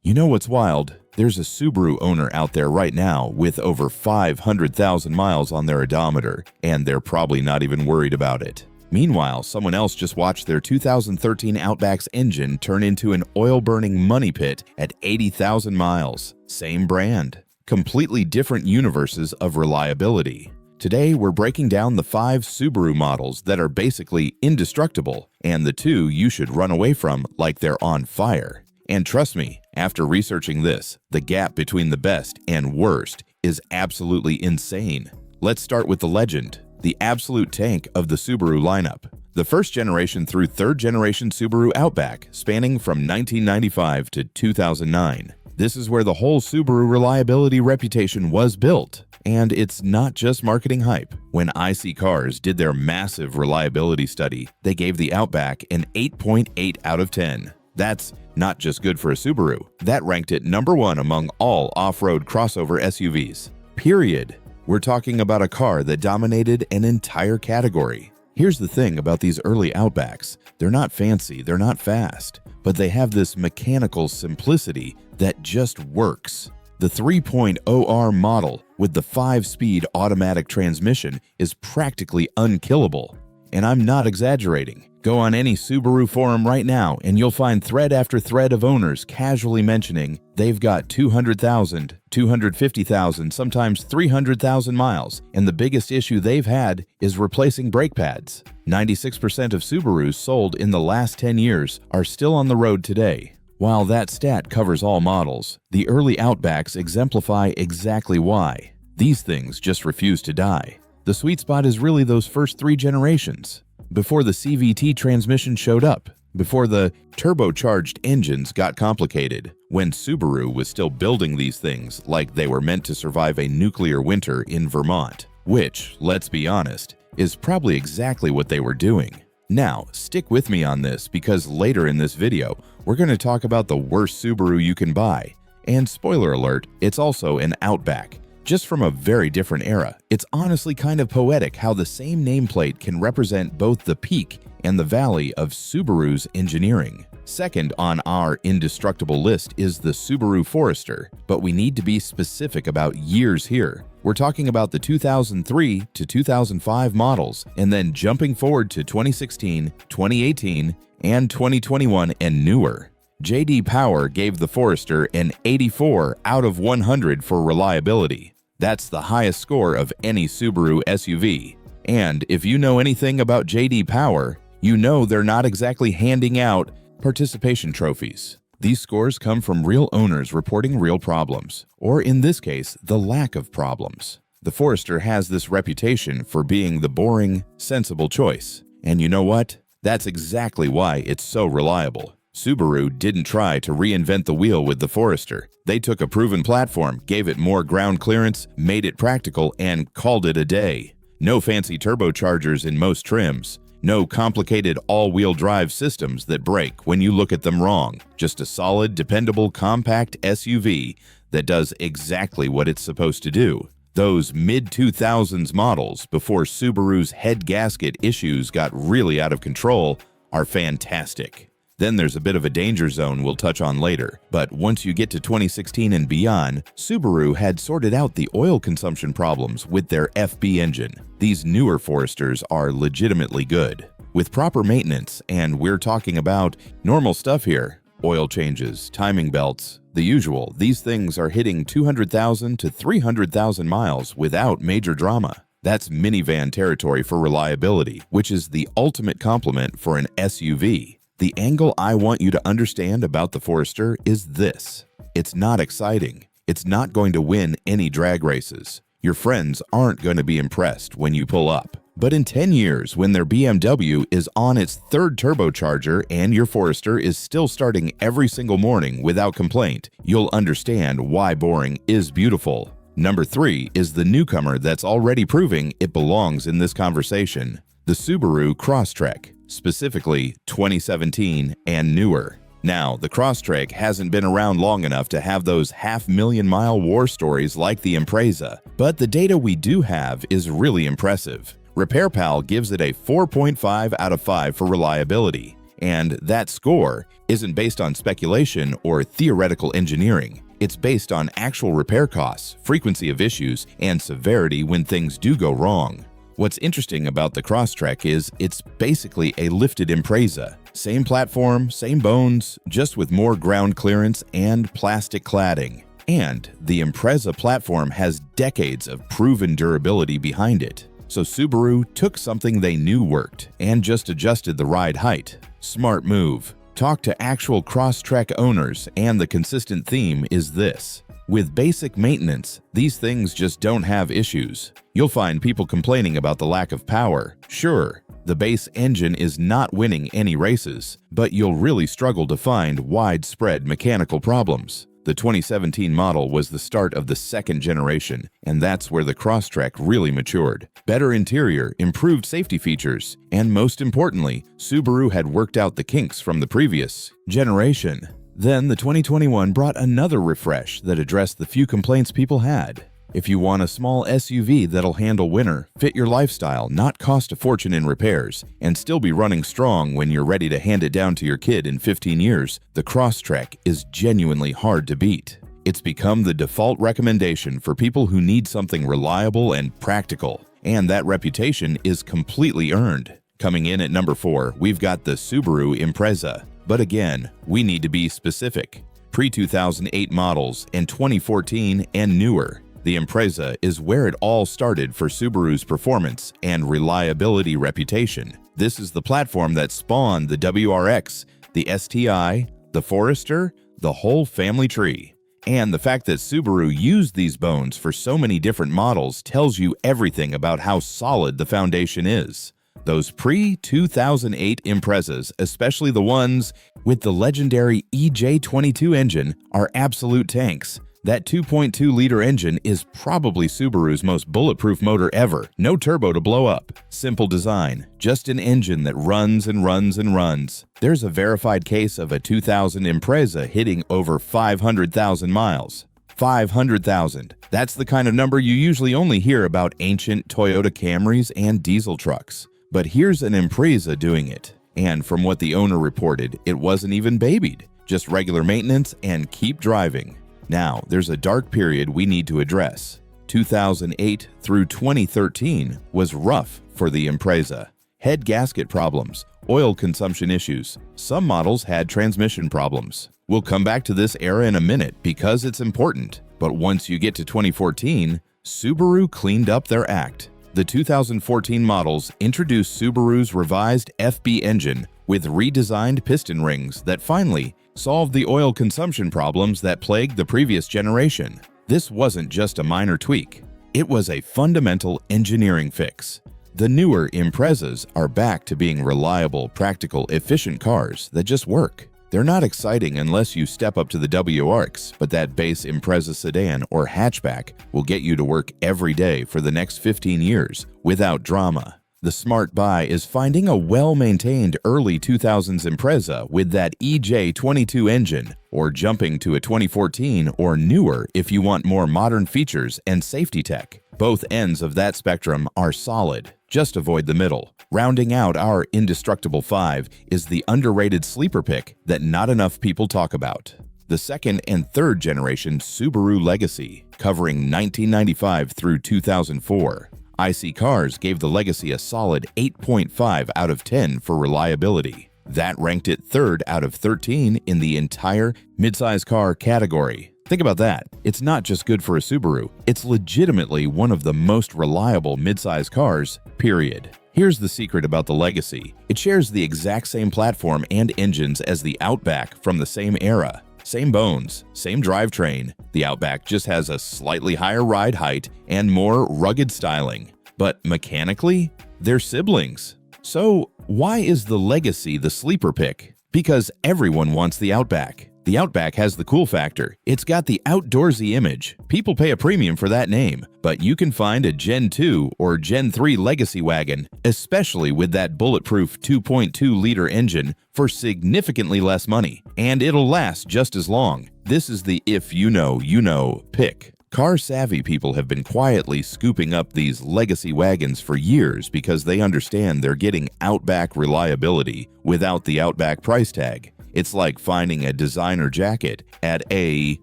You know what's wild? There's a Subaru owner out there right now with over 500,000 miles on their odometer, and they're probably not even worried about it. Meanwhile, someone else just watched their 2013 Outback's engine turn into an oil-burning money pit at 80,000 miles. Same brand. Completely different universes of reliability. Today, we're breaking down the 5 Subaru models that are basically indestructible, and the 2 you should run away from like they're on fire. And trust me, after researching this, the gap between the best and worst is absolutely insane. Let's start with the legend, the absolute tank of the Subaru lineup. The first generation through third generation Subaru Outback, spanning from 1995 to 2009. This is where the whole Subaru reliability reputation was built. And it's not just marketing hype. When IC Cars did their massive reliability study, they gave the Outback an 8.8 out of 10. That's not just good for a Subaru. That ranked it #1 among all off-road crossover SUVs. Period. We're talking about a car that dominated an entire category. Here's the thing about these early Outbacks. They're not fancy, they're not fast, but they have this mechanical simplicity that just works. The 3.0R model with the 5-speed automatic transmission is practically unkillable. And I'm not exaggerating. Go on any Subaru forum right now and you'll find thread after thread of owners casually mentioning they've got 200,000, 250,000, sometimes 300,000 miles, and the biggest issue they've had is replacing brake pads. 96% of Subarus sold in the last 10 years are still on the road today. While that stat covers all models, the early Outbacks exemplify exactly why. These things just refuse to die. The sweet spot is really those first 3 generations. Before the CVT transmission showed up, before the turbocharged engines got complicated, when Subaru was still building these things like they were meant to survive a nuclear winter in Vermont, which, let's be honest, is probably exactly what they were doing. Now, stick with me on this because later in this video, we're going to talk about the worst Subaru you can buy. And spoiler alert, it's also an Outback. Just from a very different era. It's honestly kind of poetic how the same nameplate can represent both the peak and the valley of Subaru's engineering. Second on our indestructible list is the Subaru Forester, but we need to be specific about years here. We're talking about the 2003 to 2005 models, and then jumping forward to 2016, 2018, and 2021 and newer. J.D. Power gave the Forester an 84 out of 100 for reliability. That's the highest score of any Subaru SUV. And if you know anything about J.D. Power, you know they're not exactly handing out participation trophies. These scores come from real owners reporting real problems, or in this case, the lack of problems. The Forester has this reputation for being the boring, sensible choice. And you know what? That's exactly why it's so reliable. Subaru didn't try to reinvent the wheel with the Forester. They took a proven platform, gave it more ground clearance, made it practical, and called it a day. No fancy turbochargers in most trims. No complicated all-wheel drive systems that break when you look at them wrong. Just a solid, dependable, compact SUV that does exactly what it's supposed to do. Those mid-2000s models, before Subaru's head gasket issues got really out of control, are fantastic. Then there's a bit of a danger zone we'll touch on later, but once you get to 2016 and beyond, Subaru had sorted out the oil consumption problems with their FB engine. These newer Foresters are legitimately good. With proper maintenance, and we're talking about normal stuff here, oil changes, timing belts, the usual, these things are hitting 200,000 to 300,000 miles without major drama. That's minivan territory for reliability, which is the ultimate complement for an SUV. The angle I want you to understand about the Forester is this. It's not exciting. It's not going to win any drag races. Your friends aren't going to be impressed when you pull up. But in 10 years, when their BMW is on its 3rd turbocharger and your Forester is still starting every single morning without complaint, you'll understand why boring is beautiful. Number 3 is the newcomer that's already proving it belongs in this conversation. The Subaru Crosstrek. Specifically 2017 and newer. Now, the Crosstrek hasn't been around long enough to have those half-million-mile war stories like the Impreza, but the data we do have is really impressive. RepairPal gives it a 4.5 out of 5 for reliability, and that score isn't based on speculation or theoretical engineering. It's based on actual repair costs, frequency of issues, and severity when things do go wrong. What's interesting about the Crosstrek is it's basically a lifted Impreza. Same platform, same bones, just with more ground clearance and plastic cladding. And the Impreza platform has decades of proven durability behind it. So Subaru took something they knew worked and just adjusted the ride height. Smart move. Talk to actual Crosstrek owners, and the consistent theme is this. With basic maintenance, these things just don't have issues. You'll find people complaining about the lack of power. Sure, the base engine is not winning any races, but you'll really struggle to find widespread mechanical problems. The 2017 model was the start of the second generation, and that's where the Crosstrek really matured. Better interior, improved safety features, and most importantly, Subaru had worked out the kinks from the previous generation. Then the 2021 brought another refresh that addressed the few complaints people had. If you want a small SUV that'll handle winter, fit your lifestyle, not cost a fortune in repairs, and still be running strong when you're ready to hand it down to your kid in 15 years, the Crosstrek is genuinely hard to beat. It's become the default recommendation for people who need something reliable and practical, and that reputation is completely earned. Coming in at number 4, we've got the Subaru Impreza. But again, we need to be specific. Pre-2008 models and 2014 and newer. The Impreza is where it all started for Subaru's performance and reliability reputation. This is the platform that spawned the WRX, the STI, the Forester, the whole family tree. And the fact that Subaru used these bones for so many different models tells you everything about how solid the foundation is. Those pre-2008 Imprezas, especially the ones with the legendary EJ22 engine, are absolute tanks. That 2.2-liter engine is probably Subaru's most bulletproof motor ever. No turbo to blow up. Simple design. Just an engine that runs and runs and runs. There's a verified case of a 2000 Impreza hitting over 500,000 miles. 500,000. That's the kind of number you usually only hear about ancient Toyota Camrys and diesel trucks. But here's an Impreza doing it. And from what the owner reported, it wasn't even babied. Just regular maintenance and keep driving. Now, there's a dark period we need to address. 2008 through 2013 was rough for the Impreza. Head gasket problems, oil consumption issues. Some models had transmission problems. We'll come back to this era in a minute because it's important. But once you get to 2014, Subaru cleaned up their act. The 2014 models introduced Subaru's revised FB engine with redesigned piston rings that finally solved the oil consumption problems that plagued the previous generation. This wasn't just a minor tweak. It was a fundamental engineering fix. The newer Imprezas are back to being reliable, practical, efficient cars that just work. They're not exciting unless you step up to the WRX, but that base Impreza sedan or hatchback will get you to work every day for the next 15 years without drama. The smart buy is finding a well-maintained early 2000s Impreza with that EJ22 engine, or jumping to a 2014 or newer if you want more modern features and safety tech. Both ends of that spectrum are solid. Just avoid the middle. Rounding out our Indestructible 5 is the underrated sleeper pick that not enough people talk about. The second and third generation Subaru Legacy, covering 1995 through 2004. IC Cars gave the Legacy a solid 8.5 out of 10 for reliability. That ranked it third out of 13 in the entire midsize car category. Think about that. It's not just good for a Subaru, it's legitimately one of the most reliable midsize cars, period. Here's the secret about the Legacy. It shares the exact same platform and engines as the Outback from the same era. Same bones, same drivetrain. The Outback just has a slightly higher ride height and more rugged styling. But mechanically, they're siblings. So why is the Legacy the sleeper pick? Because everyone wants the Outback. The Outback has the cool factor. It's got the outdoorsy image. People pay a premium for that name, but you can find a Gen 2 or Gen 3 Legacy wagon, especially with that bulletproof 2.2-liter engine, for significantly less money, and it'll last just as long. This is the if you know pick. Car-savvy people have been quietly scooping up these legacy wagons for years because they understand they're getting Outback reliability without the Outback price tag. It's like finding a designer jacket at a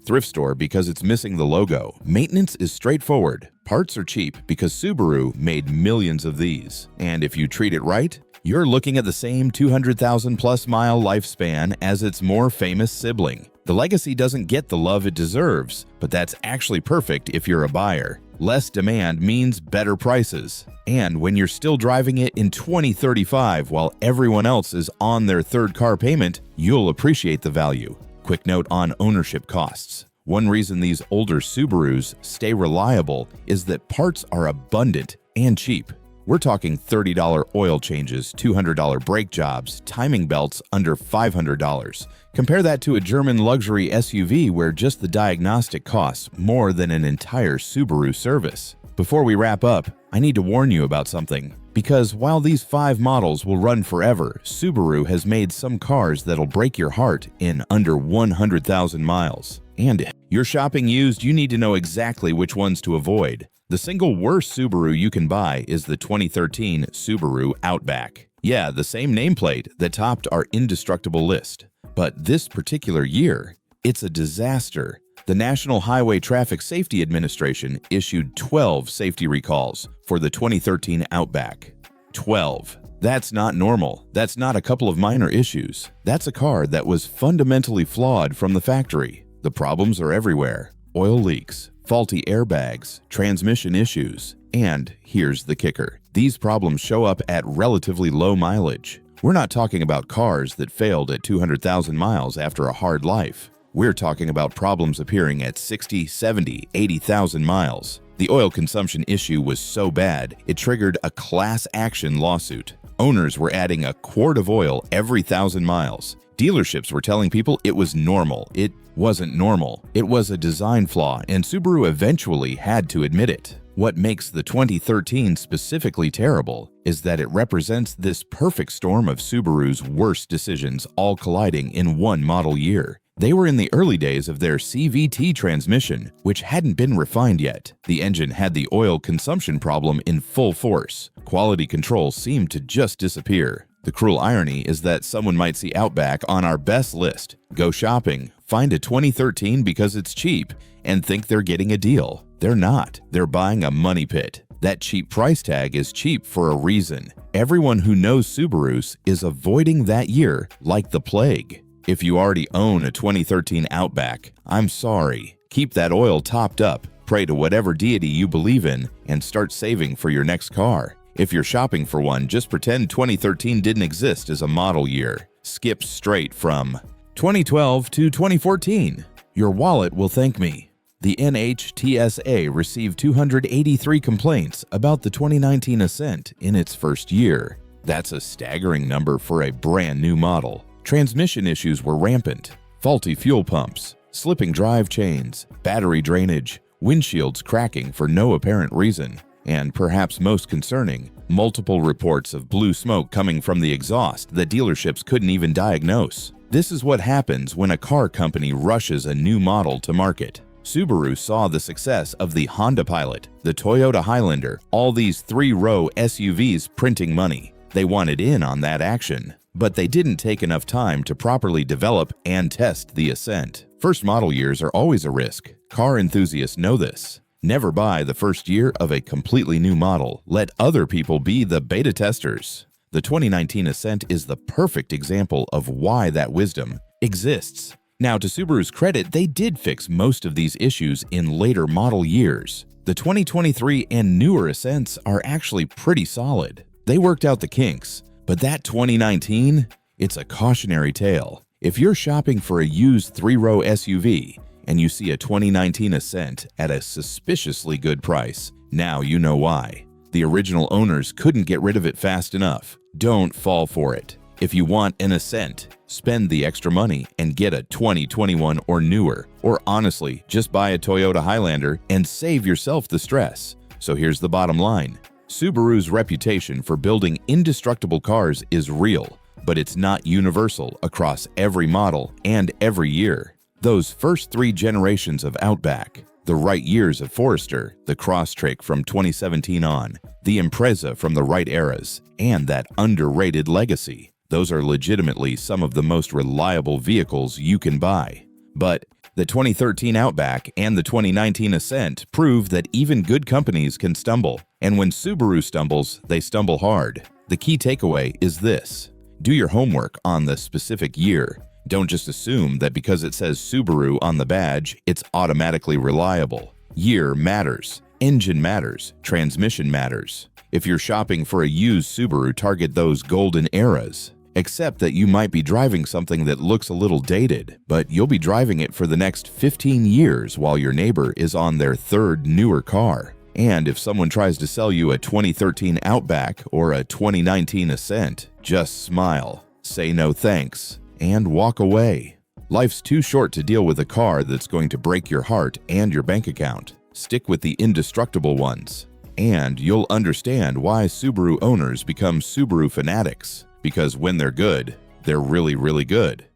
thrift store because it's missing the logo. Maintenance is straightforward. Parts are cheap because Subaru made millions of these. And if you treat it right, you're looking at the same 200,000 plus mile lifespan as its more famous sibling. The Legacy doesn't get the love it deserves, but that's actually perfect if you're a buyer. Less demand means better prices. And when you're still driving it in 2035 while everyone else is on their third car payment, you'll appreciate the value. Quick note on ownership costs. One reason these older Subarus stay reliable is that parts are abundant and cheap. We're talking $30 oil changes, $200 brake jobs, timing belts under $500. Compare that to a German luxury SUV where just the diagnostic costs more than an entire Subaru service. Before we wrap up, I need to warn you about something. Because while these 5 models will run forever, Subaru has made some cars that'll break your heart in under 100,000 miles. And if you're shopping used, you need to know exactly which ones to avoid. The single worst Subaru you can buy is the 2013 Subaru Outback. Yeah, the same nameplate that topped our Indestructible list. But this particular year, it's a disaster. The National Highway Traffic Safety Administration issued 12 safety recalls for the 2013 Outback. 12. That's not normal. That's not a couple of minor issues. That's a car that was fundamentally flawed from the factory. The problems are everywhere. Oil leaks, faulty airbags, transmission issues, and here's the kicker. These problems show up at relatively low mileage. We're not talking about cars that failed at 200,000 miles after a hard life. We're talking about problems appearing at 60, 70, 80,000 miles. The oil consumption issue was so bad, it triggered a class action lawsuit. Owners were adding a quart of oil every 1,000 miles. Dealerships were telling people it was normal. It wasn't normal. It was a design flaw, and Subaru eventually had to admit it. What makes the 2013 specifically terrible is that it represents this perfect storm of Subaru's worst decisions all colliding in one model year. They were in the early days of their CVT transmission, which hadn't been refined yet. The engine had the oil consumption problem in full force. Quality control seemed to just disappear. The cruel irony is that someone might see Outback on our best list, go shopping, find a 2013 because it's cheap, and think they're getting a deal. They're not. They're buying a money pit. That cheap price tag is cheap for a reason. Everyone who knows Subarus is avoiding that year like the plague. If you already own a 2013 Outback, I'm sorry. Keep that oil topped up, pray to whatever deity you believe in, and start saving for your next car. If you're shopping for one, just pretend 2013 didn't exist as a model year. Skip straight from 2012 to 2014. Your wallet will thank me. The NHTSA received 283 complaints about the 2019 Ascent in its first year. That's a staggering number for a brand new model. Transmission issues were rampant. Faulty fuel pumps, slipping drive chains, battery drainage, windshields cracking for no apparent reason, and perhaps most concerning, multiple reports of blue smoke coming from the exhaust that dealerships couldn't even diagnose. This is what happens when a car company rushes a new model to market. Subaru saw the success of the Honda Pilot, the Toyota Highlander, all these 3-row SUVs printing money. They wanted in on that action. But they didn't take enough time to properly develop and test the Ascent. First model years are always a risk. Car enthusiasts know this. Never buy the first year of a completely new model. Let other people be the beta testers. The 2019 Ascent is the perfect example of why that wisdom exists. Now, to Subaru's credit, they did fix most of these issues in later model years. The 2023 and newer Ascents are actually pretty solid. They worked out the kinks. But that 2019, it's a cautionary tale. If you're shopping for a used 3-row SUV and you see a 2019 Ascent at a suspiciously good price, now you know why. The original owners couldn't get rid of it fast enough. Don't fall for it. If you want an Ascent, spend the extra money and get a 2021 or newer. Or honestly, just buy a Toyota Highlander and save yourself the stress. So here's the bottom line. Subaru's reputation for building indestructible cars is real, but it's not universal across every model and every year. Those first 3 generations of Outback, the right years of Forester, the Crosstrek from 2017 on, the Impreza from the right eras, and that underrated Legacy. Those are legitimately some of the most reliable vehicles you can buy. But the 2013 Outback and the 2019 Ascent prove that even good companies can stumble. And when Subaru stumbles, they stumble hard. The key takeaway is this: do your homework on the specific year. Don't just assume that because it says Subaru on the badge, it's automatically reliable. Year matters. Engine matters. Transmission matters. If you're shopping for a used Subaru, target those golden eras. Except that you might be driving something that looks a little dated, but you'll be driving it for the next 15 years while your neighbor is on their third newer car. And if someone tries to sell you a 2013 Outback or a 2019 Ascent, just smile, say no thanks, and walk away. Life's too short to deal with a car that's going to break your heart and your bank account. Stick with the indestructible ones. And you'll understand why Subaru owners become Subaru fanatics. Because when they're good, they're really, really good.